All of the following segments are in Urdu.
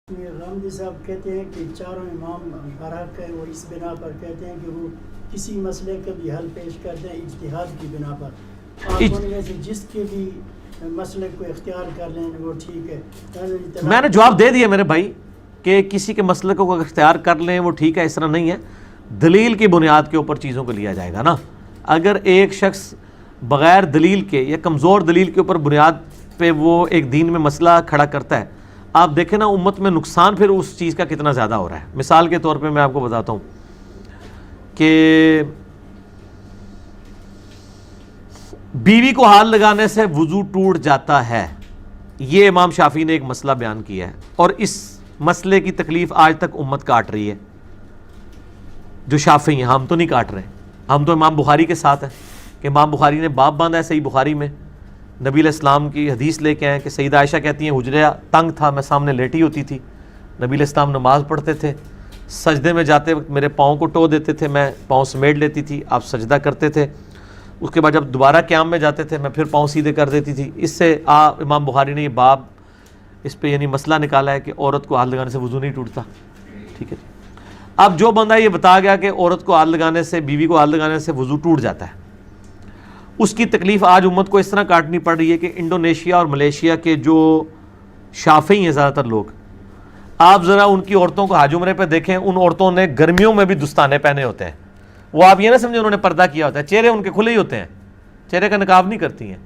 غامدی صاحب کہتے ہیں کہ چاروں امام برحق ہے، اور اس بنا پر کہتے ہیں کہ وہ کسی مسئلے کا بھی حل پیش کرتے ہیں اجتہاد کی بنا پر. آپ ان میں سے جس کے بھی مسئلے کو اختیار کر لیں وہ ٹھیک ہے. میں نے جواب دے دیا میرے بھائی کہ کسی کے مسئلے کو اختیار کر لیں وہ ٹھیک ہے، اس طرح نہیں ہے. دلیل کی بنیاد کے اوپر چیزوں کو لیا جائے گا نا. اگر ایک شخص بغیر دلیل کے یا کمزور دلیل کے اوپر بنیاد پہ وہ ایک دین میں مسئلہ کھڑا کرتا ہے، آپ دیکھیں نا امت میں نقصان پھر اس چیز کا کتنا زیادہ ہو رہا ہے. مثال کے طور پہ میں آپ کو بتاتا ہوں کہ بیوی کو ہاتھ لگانے سے وضو ٹوٹ جاتا ہے، یہ امام شافعی نے ایک مسئلہ بیان کیا ہے، اور اس مسئلے کی تکلیف آج تک امت کاٹ رہی ہے. جو شافعی ہیں، ہم تو نہیں کاٹ رہے، ہم تو امام بخاری کے ساتھ ہیں کہ امام بخاری نے باب باندھا ہے صحیح بخاری میں، نبی علیہ السلام کی حدیث لے کے آئے کہ سیدہ عائشہ کہتی ہیں حجرہ تنگ تھا، میں سامنے لیٹی ہوتی تھی، نبی علیہ السلام نماز پڑھتے تھے، سجدے میں جاتے وقت میرے پاؤں کو ٹو دیتے تھے، میں پاؤں سمیٹ لیتی تھی، آپ سجدہ کرتے تھے، اس کے بعد جب دوبارہ قیام میں جاتے تھے میں پھر پاؤں سیدھے کر دیتی تھی. اس سے امام بخاری نے یہ باب اس پہ یعنی مسئلہ نکالا ہے کہ عورت کو ہاتھ لگانے سے وضو نہیں ٹوٹتا. ٹھیک ہے جی. اب جو بندہ یہ بتا گیا کہ عورت کو ہاتھ لگانے سے، بیوی کو ہاتھ لگانے سے وضو ٹوٹ جاتا ہے، اس کی تکلیف آج امت کو اس طرح کاٹنی پڑ رہی ہے کہ انڈونیشیا اور ملیشیا کے جو شافعی ہیں زیادہ تر لوگ، آپ ذرا ان کی عورتوں کو حج عمرے پہ دیکھیں، ان عورتوں نے گرمیوں میں بھی دستانے پہنے ہوتے ہیں. وہ آپ یہ نہ سمجھیں انہوں نے پردہ کیا ہوتا ہے، چہرے ان کے کھلے ہی ہوتے ہیں، چہرے کا نقاب نہیں کرتی ہیں،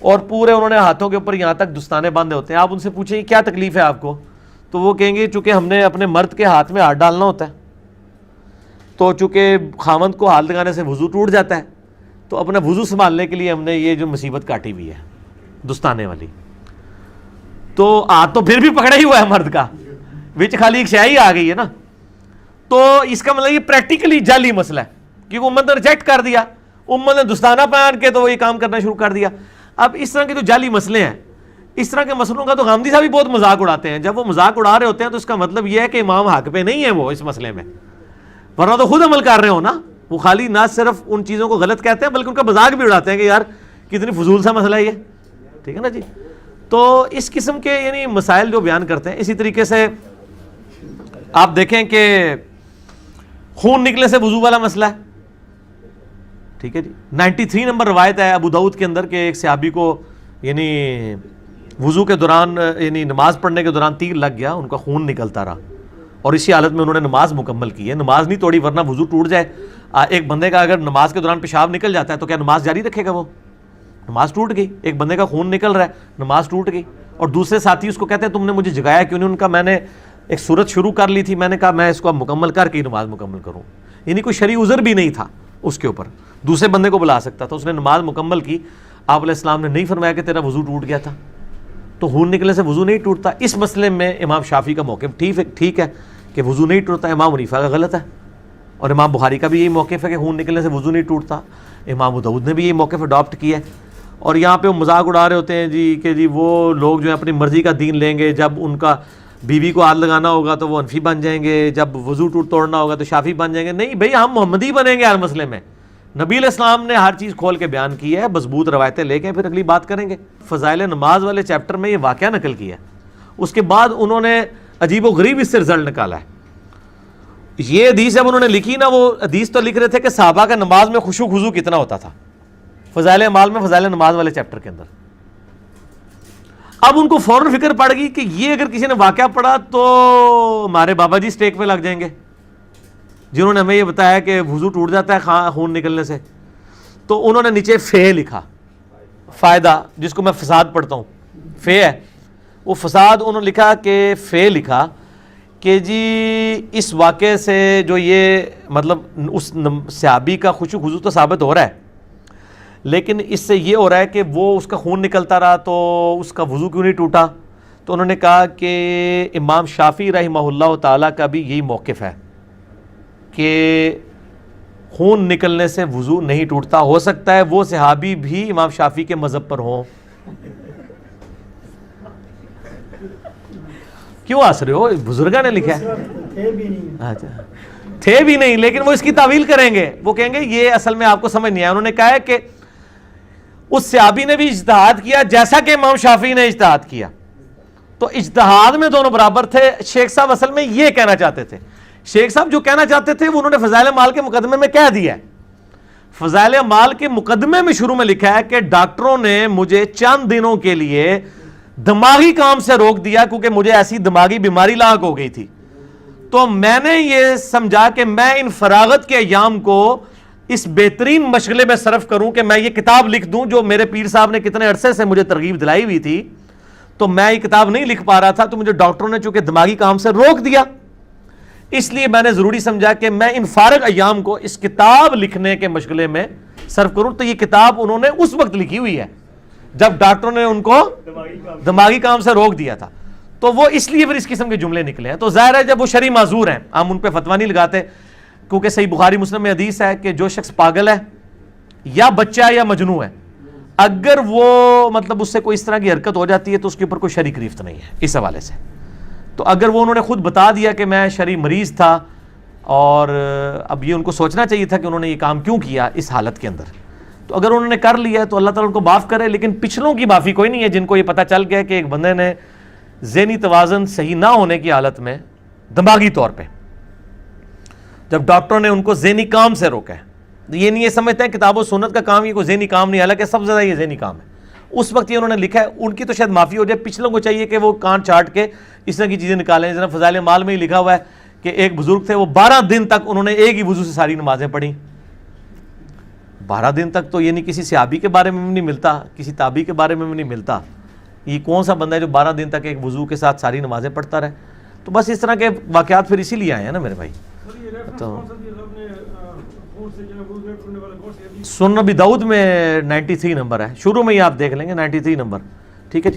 اور پورے انہوں نے ہاتھوں کے اوپر یہاں تک دستانے باندھے ہوتے ہیں. آپ ان سے پوچھیں کیا تکلیف ہے آپ کو، تو وہ کہیں گے چونکہ ہم نے اپنے مرد کے ہاتھ میں ہاتھ ڈالنا ہوتا ہے، تو چونکہ خاوند کو ہاتھ لگانے سے وضو ٹوٹ جاتا ہے، تو اپنا وضو سنبھالنے کے لیے ہم نے یہ جو مصیبت کاٹی ہوئی ہے دستانے والی. تو ہاتھ تو پھر بھی پکڑا ہی ہوا ہے مرد کا، وچ خالی ایک شے ہی آ گئی ہے نا. تو اس کا مطلب یہ پریکٹیکلی جعلی مسئلہ ہے، کیونکہ امت نے ریجیکٹ کر دیا، امت نے دستانہ پہن کے تو وہ یہ کام کرنا شروع کر دیا. اب اس طرح کے جو جعلی مسئلے ہیں، اس طرح کے مسئلوں کا تو غامدی صاحب بھی بہت مذاق اڑاتے ہیں. جب وہ مذاق اڑا رہے ہوتے ہیں تو اس کا مطلب یہ ہے کہ امام حق پہ نہیں ہے وہ اس مسئلے میں، ورنہ تو خود عمل کر رہے ہو نا. وہ خالی نہ صرف ان چیزوں کو غلط کہتے ہیں بلکہ ان کا مذاق بھی اڑاتے ہیں کہ یار کتنی فضول سا مسئلہ ہے یہ. ٹھیک ہے نا جی. تو اس قسم کے یعنی مسائل جو بیان کرتے ہیں. اسی طریقے سے آپ دیکھیں کہ خون نکلنے سے وضو والا مسئلہ ہے. ٹھیک ہے جی. 93 نمبر روایت ہے ابو داؤد کے اندر کہ ایک صحابی کو یعنی وضو کے دوران یعنی نماز پڑھنے کے دوران تیر لگ گیا، ان کا خون نکلتا رہا، اور اسی حالت میں انہوں نے نماز مکمل کی ہے. نماز نہیں توڑی ورنہ وضو ٹوٹ جائے. ایک بندے کا اگر نماز کے دوران پیشاب نکل جاتا ہے تو کیا نماز جاری رکھے گا؟ وہ نماز ٹوٹ گئی. ایک بندے کا خون نکل رہا ہے، نماز ٹوٹ گئی. اور دوسرے ساتھی اس کو کہتے ہیں تم نے مجھے جگایا کیوں نہیں؟ ان کا میں نے ایک سورت شروع کر لی تھی، میں نے کہا میں اس کو اب مکمل کر کے نماز مکمل کروں. یعنی کوئی شرعی عذر بھی نہیں تھا اس کے اوپر، دوسرے بندے کو بلا سکتا تھا. اس نے نماز مکمل کی. آپ علیہ السلام نے نہیں فرمایا کہ تیرا وضو ٹوٹ گیا تھا. تو خون نکلنے سے وضو نہیں ٹوٹتا. اس مسئلے میں امام شافعی کا موقف ٹھیک ہے کہ وضو نہیں ٹوٹتا. امام حنیفہ کا غلط ہے، اور امام بخاری کا بھی یہی موقف ہے کہ خون نکلنے سے وضو نہیں ٹوٹتا. امام ابو داؤد نے بھی یہی موقف اڈاپٹ کیا ہے. اور یہاں پہ وہ مذاق اڑا رہے ہوتے ہیں جی کہ جی وہ لوگ جو ہیں اپنی مرضی کا دین لیں گے، جب ان کا بیوی کو ہاتھ لگانا ہوگا تو وہ حنفی بن جائیں گے، جب وضو توڑنا ہوگا تو شافعی بن جائیں گے. نہیں بھئی، ہم محمدی بنیں گے ہر مسئلے میں. نبی علیہ السلام نے ہر چیز کھول کے بیان کی ہے، مضبوط روایتیں لے کے پھر اگلی بات کریں گے. فضائل نماز والے چیپٹر میں یہ واقعہ نقل کیا ہے. اس کے بعد انہوں نے عجیب و غریب اس سے رزلٹ نکالا ہے. یہ حدیث جب انہوں نے لکھی نا، وہ حدیث تو لکھ رہے تھے کہ صحابہ کا نماز میں خشوع خضوع کتنا ہوتا تھا، فضائل اعمال میں فضائل نماز والے چیپٹر کے اندر. اب ان کو فوراً فکر پڑ گئی کہ یہ اگر کسی نے واقعہ پڑھا تو ہمارے بابا جی اسٹیک پہ لگ جائیں گے جنہوں نے ہمیں یہ بتایا کہ وضو ٹوٹ جاتا ہے خون نکلنے سے. تو انہوں نے نیچے فے لکھا، فائدہ، جس کو میں فساد پڑھتا ہوں، فے ہے وہ فساد. انہوں نے لکھا کہ فے لکھا کہ جی اس واقعے سے جو یہ مطلب اس صحابی کا خشوع خضوع تو ثابت ہو رہا ہے، لیکن اس سے یہ ہو رہا ہے کہ وہ اس کا خون نکلتا رہا تو اس کا وضو کیوں نہیں ٹوٹا. تو انہوں نے کہا کہ امام شافعی رحمہ اللہ تعالیٰ کا بھی یہی موقف ہے کہ خون نکلنے سے وضو نہیں ٹوٹتا. ہو سکتا ہے وہ صحابی بھی امام شافعی کے مذہب پر ہوں. کیوں ہنس رہے ہو؟ بزرگاں نے لکھا ہے. اچھا تھے بھی نہیں، لیکن وہ اس کی تعویل کریں گے. وہ کہیں گے یہ اصل میں آپ کو سمجھ نہیں آیا. انہوں نے کہا ہے کہ اس صحابی نے بھی اجتہاد کیا جیسا کہ امام شافعی نے اجتہاد کیا. تو اجتہاد میں دونوں برابر تھے. شیخ صاحب اصل میں یہ کہنا چاہتے تھے, شیخ صاحب جو کہنا چاہتے تھے وہ انہوں نے فضائل مال کے مقدمے میں کہہ دیا ہے. فضائل مال کے مقدمے میں شروع میں لکھا ہے کہ ڈاکٹروں نے مجھے چند دنوں کے لیے دماغی کام سے روک دیا کیونکہ مجھے ایسی دماغی بیماری لاحق ہو گئی تھی. تو میں نے یہ سمجھا کہ میں ان فراغت کے ایام کو اس بہترین مشغلے میں صرف کروں کہ میں یہ کتاب لکھ دوں جو میرے پیر صاحب نے کتنے عرصے سے مجھے ترغیب دلائی ہوئی تھی. تو میں یہ کتاب نہیں لکھ پا رہا تھا, تو مجھے ڈاکٹروں نے چونکہ دماغی کام سے روک دیا, اس لیے میں نے ضروری سمجھا کہ میں ان فارغ ایام کو اس کتاب لکھنے کے مشغلے میں صرف کروں. تو یہ کتاب انہوں نے اس وقت لکھی ہوئی ہے جب ڈاکٹروں نے ان کو دماغی کام سے روک دیا تھا. تو وہ اس لیے پھر اس قسم کے جملے نکلے ہیں. تو ظاہر ہے جب وہ شرعی معذور ہیں, ہم ان پہ فتویٰ نہیں لگاتے, کیونکہ صحیح بخاری مسلم میں حدیث ہے کہ جو شخص پاگل ہے یا بچہ ہے یا مجنون ہے, اگر وہ مطلب اس سے کوئی اس طرح کی حرکت ہو جاتی ہے تو اس کے اوپر کوئی شرعی گرفت نہیں ہے اس حوالے سے. تو اگر وہ انہوں نے خود بتا دیا کہ میں شرعی مریض تھا, اور اب یہ ان کو سوچنا چاہیے تھا کہ انہوں نے یہ کام کیوں کیا اس حالت کے اندر, تو اگر انہوں نے کر لیا تو اللہ تعالیٰ ان کو معاف کرے. لیکن پچھلوں کی معافی کوئی نہیں ہے جن کو یہ پتہ چل گیا کہ ایک بندے نے ذہنی توازن صحیح نہ ہونے کی حالت میں دماغی طور پہ, جب ڈاکٹروں نے ان کو ذہنی کام سے روکا ہے, یہ نہیں یہ سمجھتے ہیں کتاب و سنت کا کام یہ کوئی ذہنی کام نہیں, حالانکہ سب سے زیادہ یہ ذہنی کام ہے. اس وقت یہ انہوں نے لکھا ہے, ان کی تو شاید معافی ہو جائے, پچھلوں کو چاہیے کہ وہ کان چاٹ کے اس طرح کی چیزیں نکالیں. جناب فضائل مال میں ہی لکھا ہوا ہے کہ ایک بزرگ تھے, وہ 12 دن تک انہوں نے ایک ہی وضو سے ساری نمازیں پڑھی. 12 دن تک تو یہ نہیں کسی صحابی کے بارے میں بھی نہیں ملتا, کسی تابعی کے بارے میں بھی نہیں ملتا. یہ کون سا بندہ ہے جو 12 دن تک ایک وضو کے ساتھ ساری نمازیں پڑھتا رہے. تو بس اس طرح کے واقعات پھر اسی لیے آئے ہیں نا میرے بھائی. تو سنن ابی داؤد میں 93 نمبر ہے, شروع میں ہی آپ دیکھ لیں گے 93 نمبر, ٹھیک ہے.